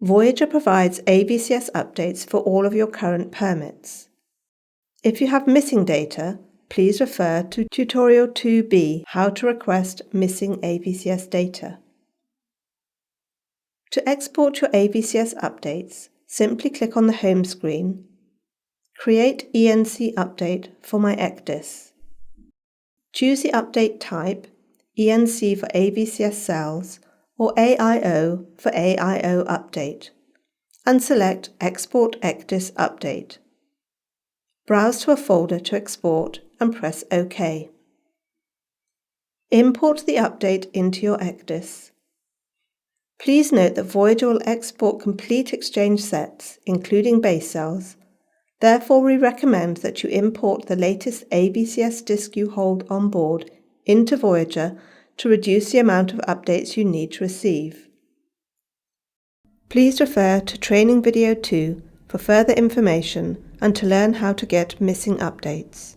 Voyager provides AVCS updates for all of your current permits. If you have missing data, please refer to Tutorial 2B, How to Request Missing AVCS Data. To export your AVCS updates, simply click on the home screen, create ENC update for my ECDIS. Choose the update type, ENC for AVCS cells, or AIO for AIO update, and select Export ECDIS Update. Browse to a folder to export and press OK. Import the update into your ECDIS. Please note that Voyager will export complete exchange sets, including base cells. Therefore, we recommend that you import the latest AVCS disk you hold on board into Voyager to reduce the amount of updates you need to receive. Please refer to Training Video 2 for further information and to learn how to get missing updates.